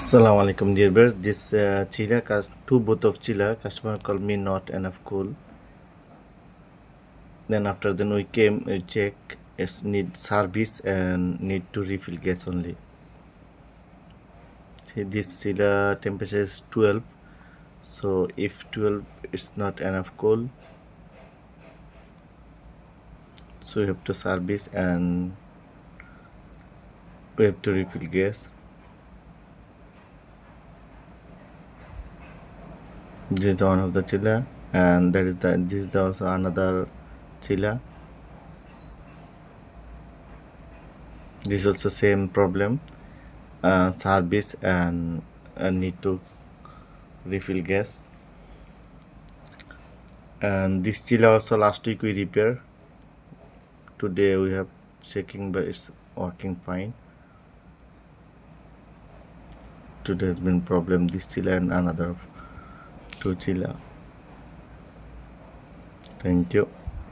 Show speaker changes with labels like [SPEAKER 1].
[SPEAKER 1] Assalamu alaikum dear viewers. This chiller two both of chiller customer called me not enough cool. Then after then we came check it's need service and need to refill gas only. See, this chiller temperature is 12. So if 12 is not enough cool, so we have to service and we have to refill gas. This is one of the chiller, and this is also another chiller. This is also same problem, service and need to refill gas. And this chiller also last week we repair. Today we have checking, but it's working fine. Today has been problem this chiller and another two chiller. Thank you.